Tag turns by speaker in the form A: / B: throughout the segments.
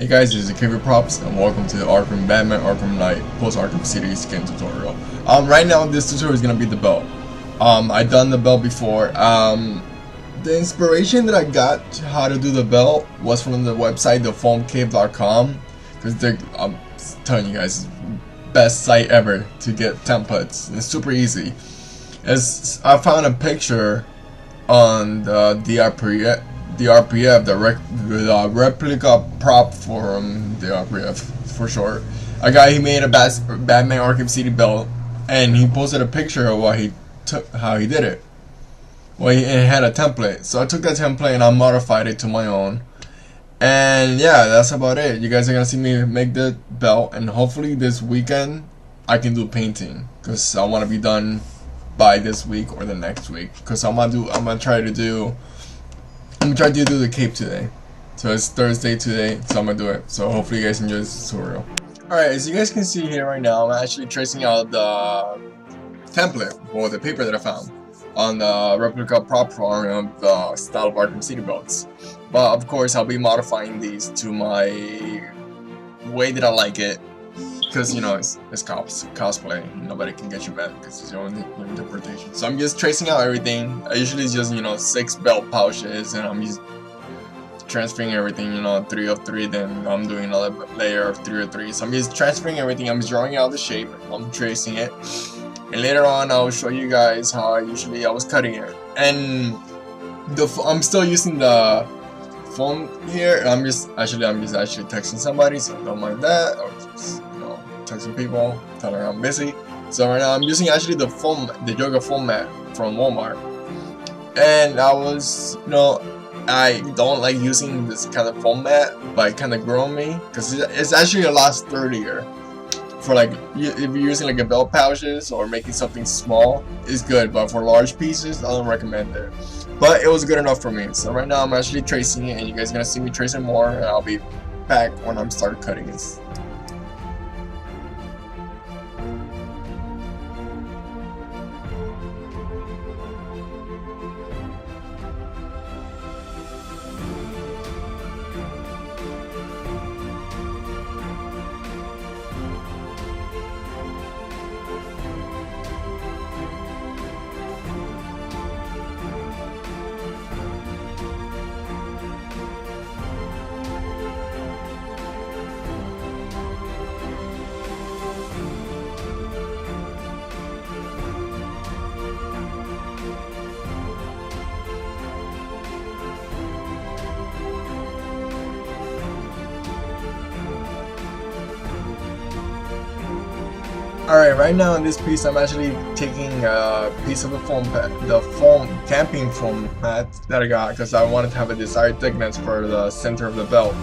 A: Hey guys, this is Kevin Props and welcome to the Batman Arkham Knight post Arkham City skin tutorial. Right now this tutorial is gonna be the belt. I done the belt before. The inspiration that I got to how to do the belt was from the website thefoamcave.com, because I'm telling you guys, best site ever to get templates. It's super easy. I found a picture on the RPF, the replica prop forum, the RPF for short. A guy, he made a Batman Arkham City belt, and he posted a picture of how he did it. Well, it had a template, so I took that template and I modified it to my own. And yeah, that's about it. You guys are gonna see me make the belt, and hopefully this weekend I can do painting, because I want to be done by this week or the next week. Because I'm gonna try to do the cape today. So it's Thursday today, so I'm gonna do it. So hopefully you guys enjoy this tutorial. Alright, as you guys can see here right now, I'm actually tracing out the template, or the paper that I found on the replica prop forum of the style of Arkham City belts. But of course I'll be modifying these to my way that I like it, because you know it's cosplay. Nobody can get you mad because it's your own interpretation. So I'm just tracing out everything. I usually just 6 belt pouches, and I'm just transferring everything, 3 of 3. Then I'm doing another layer of 3 of 3. So I'm just transferring everything. I'm just drawing out the shape. I'm tracing it, and later on I'll show you guys how I was cutting it. And I'm still using the phone here. I'm just actually texting somebody, so don't mind that. Or just, texting people, telling them I'm busy. So right now I'm using actually the yoga foam mat from Walmart. And I don't like using this kind of foam mat, but it kind of grew on me, because it's actually a lot sturdier. For if you're using like a belt pouches or making something small, it's good, but for large pieces, I don't recommend it. But it was good enough for me. So right now I'm actually tracing it, and you guys are gonna see me tracing more, and I'll be back when I'm start cutting this. Alright, right now in this piece I'm actually taking a piece of the foam camping foam mat that I got, because I wanted to have a desired thickness for the center of the belt.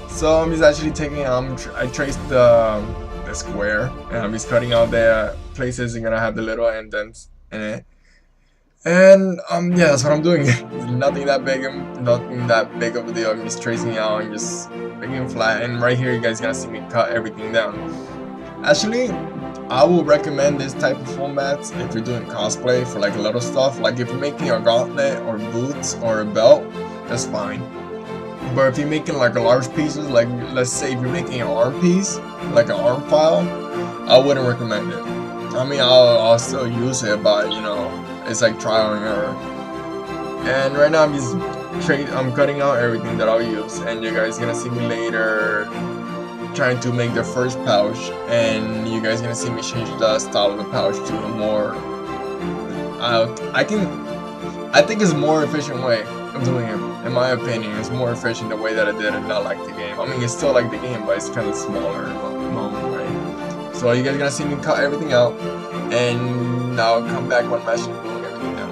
A: So I'm just actually taking, I traced the square, and I'm just cutting out the places that are gonna have the little indents in it. And yeah, that's what I'm doing. Nothing that big of a deal. I'm just tracing out and just making it flat. And right here you guys gonna see me cut everything down. Actually, I will recommend this type of foam mats if you're doing cosplay for like a little stuff. Like if you're making a gauntlet or boots or a belt, that's fine. But if you're making like a large pieces, like let's say if you're making an arm piece, like an arm file, I wouldn't recommend it. I mean, I'll still use it, but it's like trial and error. And right now I'm cutting out everything that I'll use, and you guys gonna see me later trying to make the first pouch, and you guys gonna see me change the style of the pouch to a more I think it's a more efficient way of doing it. In my opinion, it's more efficient the way that I did it, not like the game. I mean, it's still like the game, but it's kind of smaller in my own way. So you guys gonna see me cut everything out, and I'll come back when I'm actually doing everything down.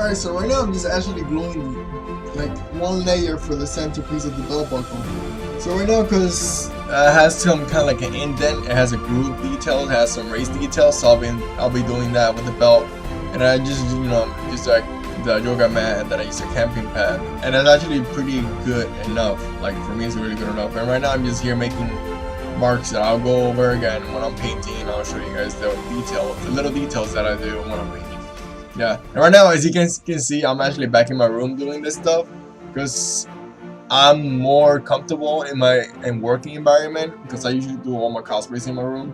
A: Alright, so right now I'm just actually gluing like one layer for the centerpiece of the belt buckle. So right now, because it has some kind of like an indent, it has a groove detail, it has some race details, so I'll be doing that with the belt. And I just, you know, just like the yoga mat, and then I use a camping pad, and it's actually pretty good enough. Like for me, it's really good enough. And right now I'm just here making marks that I'll go over again when I'm painting. I'll show you guys the little details that I do when I'm painting. Yeah, and right now, as you can see, I'm actually back in my room doing this stuff because I'm more comfortable in my working environment, because I usually do all my cosplays in my room.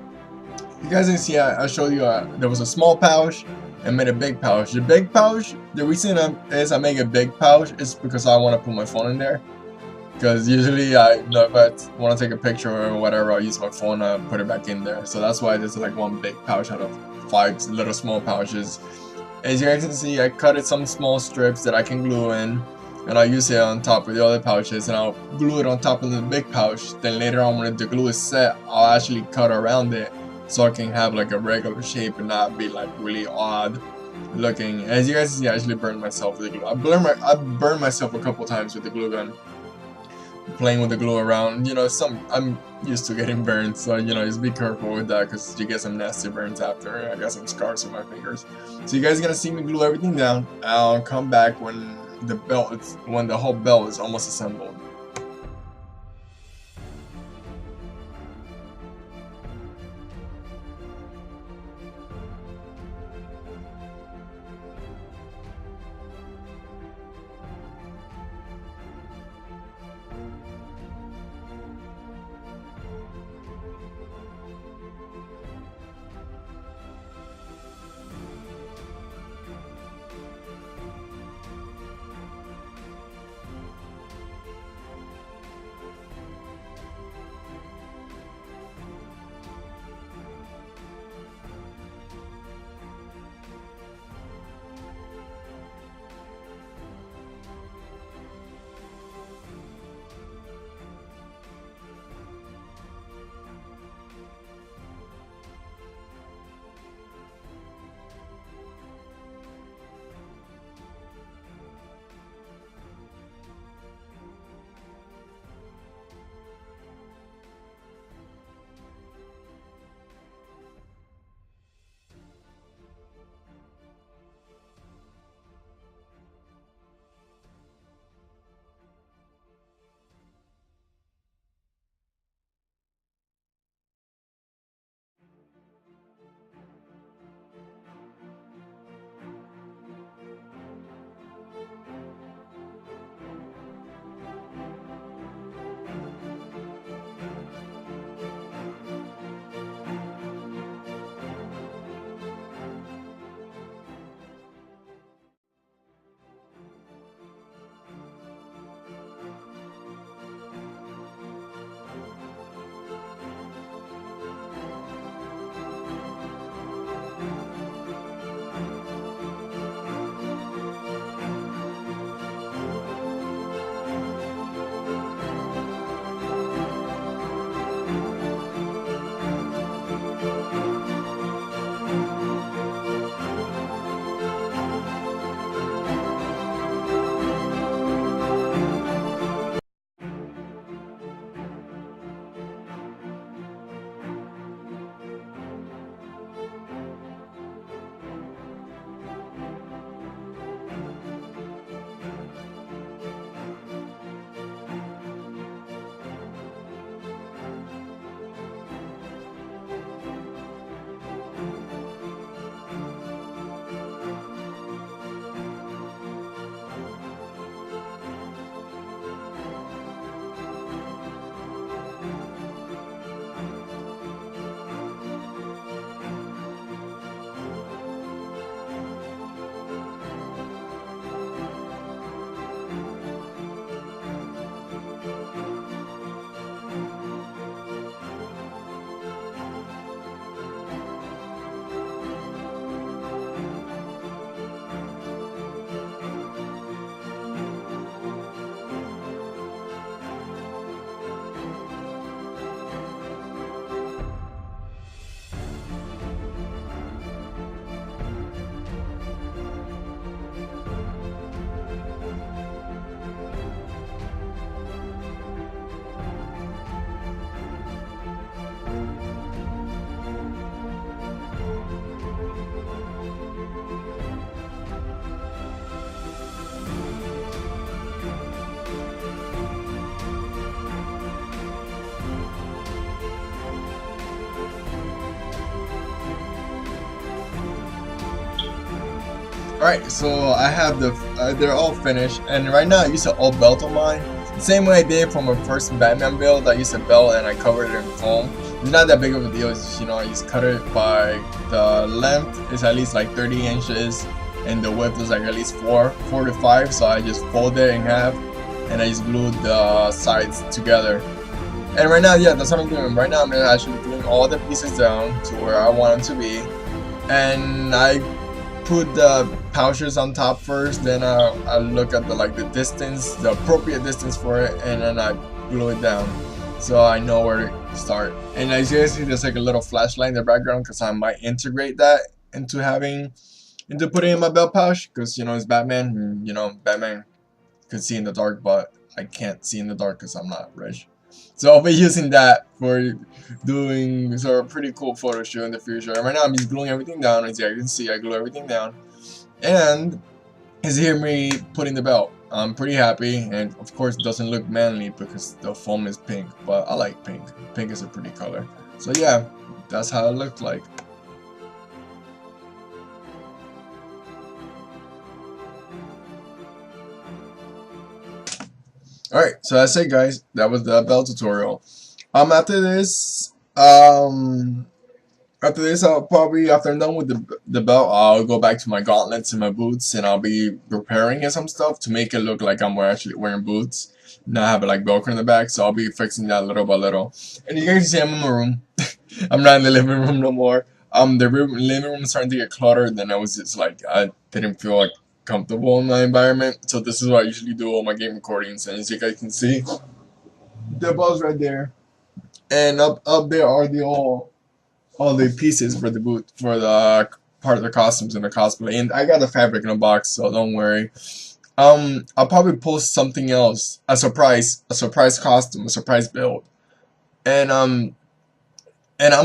A: You guys can see, I showed you there was a small pouch and made a big pouch. The big pouch, the reason I make a big pouch is because I want to put my phone in there. Because usually if I want to take a picture or whatever, I'll use my phone and put it back in there. So that's why there's like one big pouch out of 5 little small pouches. As you guys can see, I cut some small strips that I can glue in, and I'll use it on top of the other pouches, and I'll glue it on top of the big pouch. Then later on, when the glue is set, I'll actually cut around it so I can have like a regular shape and not be like really odd looking. As you guys can see, I actually burned myself with the glue. I burned myself a couple times with the glue gun, playing with the glue around. You know, I'm used to getting burned, so you know, just be careful with that, because you get some nasty burns after. I got some scars on my fingers. So you guys are gonna see me glue everything down. I'll come back when the whole belt is almost assembled. Alright, so I have the, they're all finished, and right now I use an old belt of mine. Same way I did for my first Batman build. I used a belt and I covered it in foam. It's not that big of a deal, it's just, you know, I just cut it by the length is at least like 30 inches, and the width is like at least 4 to 5, so I just fold it in half, and I just glued the sides together. And right now, yeah, that's what I'm doing. Right now I'm actually gluing all the pieces down to where I want them to be, and I put the pouches on top first, then I look at the distance, the appropriate distance for it, and then I glue it down so I know where to start. And as you guys see, there's like a little flashlight in the background because I might integrate that into putting in my belt pouch, because you know it's Batman, and, you know, Batman could see in the dark, but I can't see in the dark because I'm not rich. So I'll be using that for doing sort of pretty cool photo shoot in the future. And right now I'm just gluing everything down. As you can see, I glue everything down. And as you hear me putting the belt, I'm pretty happy. And of course it doesn't look manly because the foam is pink, but I like pink. Pink is a pretty color. So yeah, that's how it looked like. Alright, so that's it guys. That was the belt tutorial. After this, I'll probably, after I'm done with the belt, I'll go back to my gauntlets and my boots, and I'll be repairing some stuff to make it look like I'm actually wearing boots, not have it like Velcro in the back. So I'll be fixing that little by little. And you guys can see I'm in my room. I'm not in the living room no more. The living room is starting to get cluttered, and I was just like, I didn't feel like comfortable in my environment. So this is what I usually do all my game recordings. And as you guys can see, the ball's right there, and up there are all the pieces for the boot, for the part of the costumes and the cosplay. And I got the fabric in a box, so don't worry. I'll probably post something else, a surprise costume, a surprise build, and I'm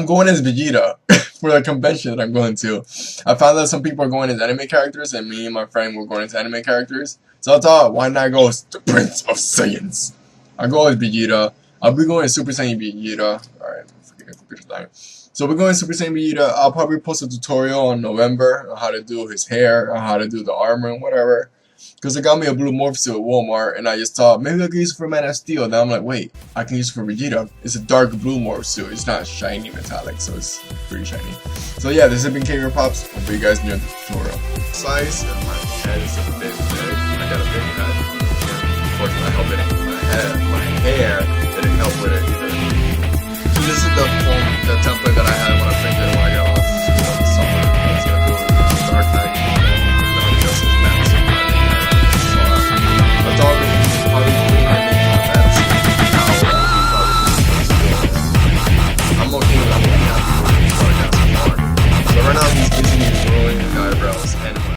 A: going as Vegeta for the convention that I'm going to. I found that some people are going as anime characters, and me and my friend were going as anime characters. So I thought, why not go as the Prince of Saiyans? I go as Vegeta. I'll be going as Super Saiyan Vegeta. Alright, I'm forgetting computer time. So we're going Super Saiyan Vegeta. I'll probably post a tutorial in November on how to do his hair, on how to do the armor and whatever. Because they got me a blue morph suit at Walmart, and I just thought maybe I could use it for Man of Steel. Now I'm like, wait, I can use it for Vegeta. It's a dark blue morph suit. It's not shiny metallic, so it's pretty shiny. So yeah, this has been K Pops. Hope you guys enjoyed the tutorial. Size and my head is a bit big. I got a big head. Of course, my help didn't. My hair didn't help with it either. So this is the template that I have.